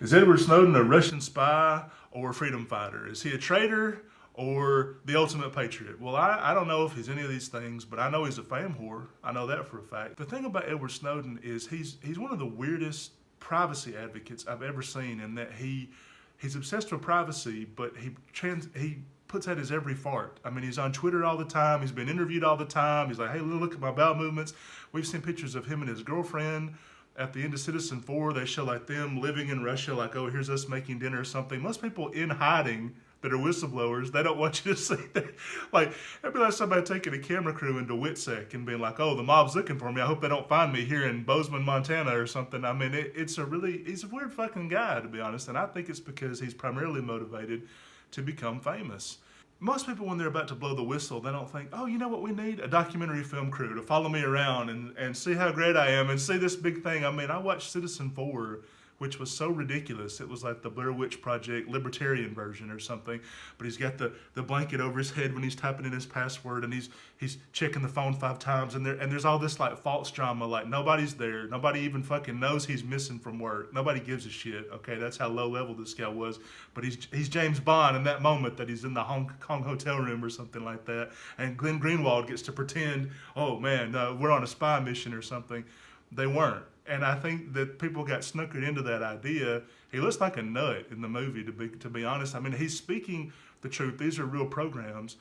Is Edward Snowden a Russian spy or a freedom fighter? Is he a traitor or the ultimate patriot? Well, I don't know if he's any of these things, but I know he's a fame whore. I know that for a fact. The thing about Edward Snowden is he's one of the weirdest privacy advocates I've ever seen, in that he's obsessed with privacy, but he puts out his every fart. I mean, he's on Twitter all the time. He's been interviewed all the time. He's like, hey, look at my bowel movements. We've seen pictures of him and his girlfriend at the end of Citizen 4. They show like them living in Russia, like, oh, here's us making dinner or something. Most people in hiding that are whistleblowers, they don't want you to see that. Like, it'd be like somebody taking a camera crew into Witsec and being like, oh, the mob's looking for me. I hope they don't find me here in Bozeman, Montana or something. I mean, he's a weird fucking guy, to be honest. And I think it's because he's primarily motivated to become famous. Most people, when they're about to blow the whistle, they don't think, oh, you know what we need? A documentary film crew to follow me around and see how great I am and see this big thing. I mean, I watched Citizen 4, which was so ridiculous. It was like the Blair Witch Project libertarian version or something. But he's got the blanket over his head when he's typing in his password, and he's checking the phone 5 times, and there's all this like false drama, like nobody's there, nobody even fucking knows he's missing from work, nobody gives a shit. Okay, that's how low level this guy was. But he's James Bond in that moment that he's in the Hong Kong hotel room or something like that, and Glenn Greenwald gets to pretend, oh man, we're on a spy mission or something. They weren't. And I think that people got snookered into that idea. He looks like a nut in the movie, to be honest. I mean, he's speaking the truth. These are real programs.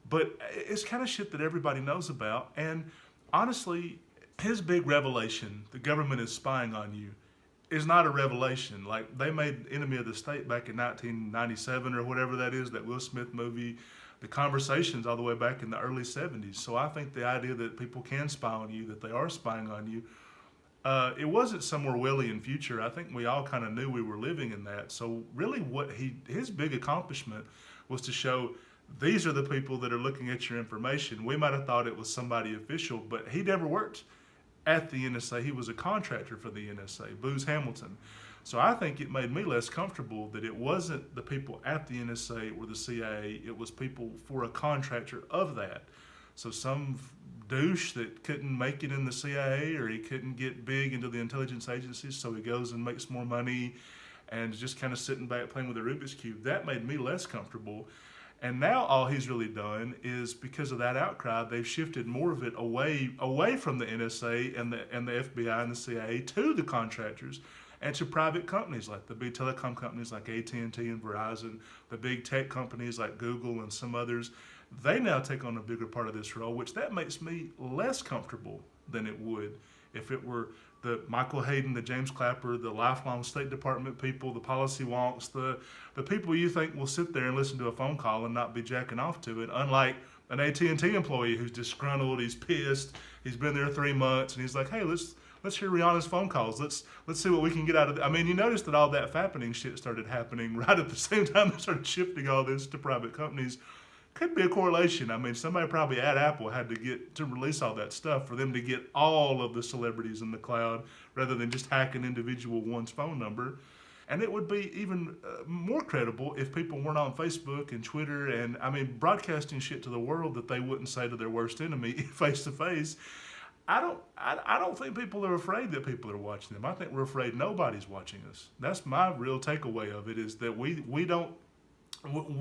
But it's kind of shit that everybody knows about. And honestly, his big revelation, the government is spying on you, is not a revelation. Like, they made Enemy of the State back in 1997 or whatever that is, that Will Smith movie. The conversations all the way back in the early 70s. So I think the idea that people can spy on you, that they are spying on you, it wasn't some Orwellian future. I think we all kind of knew we were living in that. So really his big accomplishment was to show these are the people that are looking at your information. We might have thought it was somebody official, but he never worked at the NSA. He was a contractor for the NSA, Booz Hamilton. So I think it made me less comfortable that it wasn't the people at the NSA or the CIA. It was people for a contractor of that. So some douche that couldn't make it in the CIA, or he couldn't get big into the intelligence agencies, so he goes and makes more money and just kind of sitting back playing with a Rubik's Cube. That made me less comfortable. And now all he's really done is, because of that outcry, they've shifted more of it away from the NSA and the FBI and the CIA to the contractors and to private companies, like the big telecom companies like AT&T and Verizon, the big tech companies like Google and some others. They now take on a bigger part of this role, which that makes me less comfortable than it would if it were the Michael Hayden, the James Clapper, the lifelong State Department people, the policy wonks, the people you think will sit there and listen to a phone call and not be jacking off to it, unlike an AT&T employee who's disgruntled, he's pissed, he's been there 3 months, and he's like, hey, let's hear Rihanna's phone calls. Let's see what we can get out of it. I mean, you notice that all that fappening shit started happening right at the same time they started shifting all this to private companies. Could be a correlation. I mean, somebody probably at Apple had to release all that stuff for them to get all of the celebrities in the cloud, rather than just hack an individual one's phone number. And it would be even more credible if people weren't on Facebook and Twitter and, I mean, broadcasting shit to the world that they wouldn't say to their worst enemy face to face. I don't think people are afraid that people are watching them. I think we're afraid nobody's watching us. That's my real takeaway of it, is that we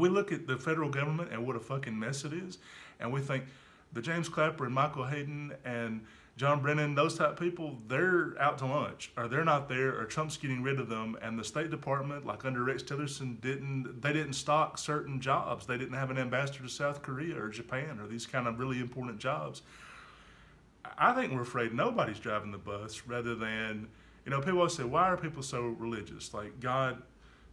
look at the federal government and what a fucking mess it is, and we think the James Clapper and Michael Hayden and John Brennan, those type of people, they're out to lunch, or they're not there, or Trump's getting rid of them. And the State Department, like under Rex Tillerson, didn't stock certain jobs. They didn't have an ambassador to South Korea or Japan, or these kind of really important jobs. I think we're afraid nobody's driving the bus, rather than, people always say, why are people so religious? Like, God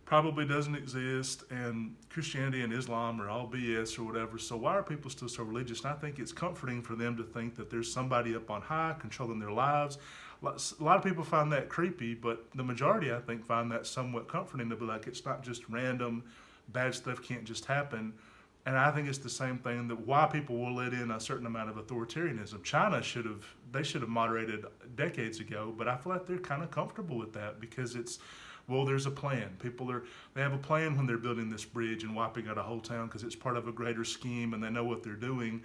probably doesn't exist, and Christianity and Islam are all BS or whatever, so why are people still so religious? And I think it's comforting for them to think that there's somebody up on high controlling their lives. A lot of people find that creepy, but the majority, I think, find that somewhat comforting, to be like, it's not just random, bad stuff can't just happen. And I think it's the same thing, that why people will let in a certain amount of authoritarianism. China should have moderated decades ago, but I feel like they're kind of comfortable with that, because there's a plan. They have a plan when they're building this bridge and wiping out a whole town, because it's part of a greater scheme and they know what they're doing.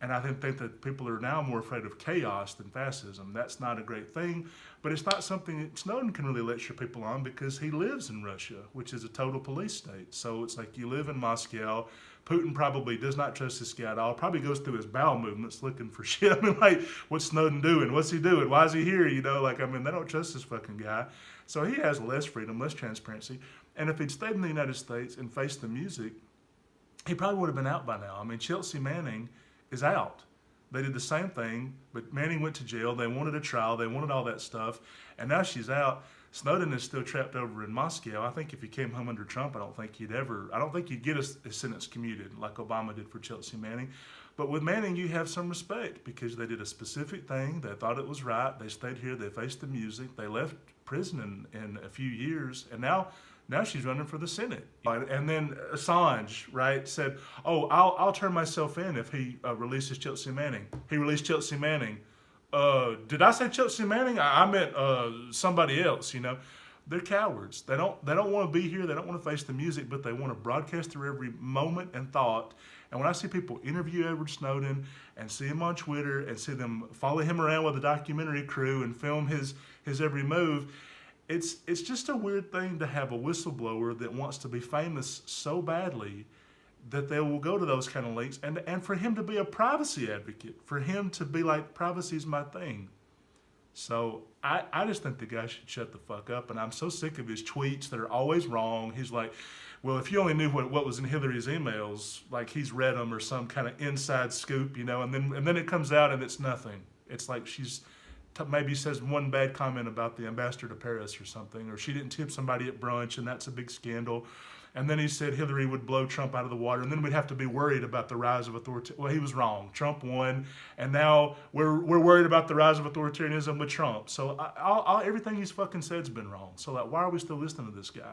And I think that people are now more afraid of chaos than fascism. That's not a great thing, but it's not something that Snowden can really lecture people on because he lives in Russia, which is a total police state. So it's like you live in Moscow. Putin probably does not trust this guy at all. Probably goes through his bowel movements looking for shit. I mean, like, what's Snowden doing? What's he doing? Why is he here? You know, like, I mean, they don't trust this fucking guy. So he has less freedom, less transparency. And if he'd stayed in the United States and faced the music, he probably would have been out by now. I mean, Chelsea Manning is out. They did the same thing, but Manning went to jail. They wanted a trial. They wanted all that stuff. And now she's out. Snowden is still trapped over in Moscow. I think if he came home under Trump, I don't think you'd get a sentence commuted like Obama did for Chelsea Manning. But with Manning, you have some respect because they did a specific thing. They thought it was right. They stayed here. They faced the music. They left prison in a few years. And now she's running for the Senate. And then Assange, right, said, oh, I'll turn myself in if he releases Chelsea Manning. He released Chelsea Manning. Did I say Chelsea Manning? I meant somebody else, you know. They're cowards. They don't want to be here. They don't want to face the music, but they want to broadcast their every moment and thought. And when I see people interview Edward Snowden and see him on Twitter and see them follow him around with a documentary crew and film his every move, it's just a weird thing to have a whistleblower that wants to be famous so badly that they will go to those kind of links, and for him to be a privacy advocate, for him to be like, privacy is my thing. So I just think the guy should shut the fuck up, and I'm so sick of his tweets that are always wrong. He's like, well, if you only knew what was in Hillary's emails, like he's read them or some kind of inside scoop, you know, and then it comes out and it's nothing. It's like she's maybe says one bad comment about the ambassador to Paris or something, or she didn't tip somebody at brunch and that's a big scandal. And then he said Hillary would blow Trump out of the water, and then we'd have to be worried about the rise of authoritarianism. Well, he was wrong. Trump won, and now we're worried about the rise of authoritarianism with Trump. So everything he's fucking said's been wrong. So like, why are we still listening to this guy?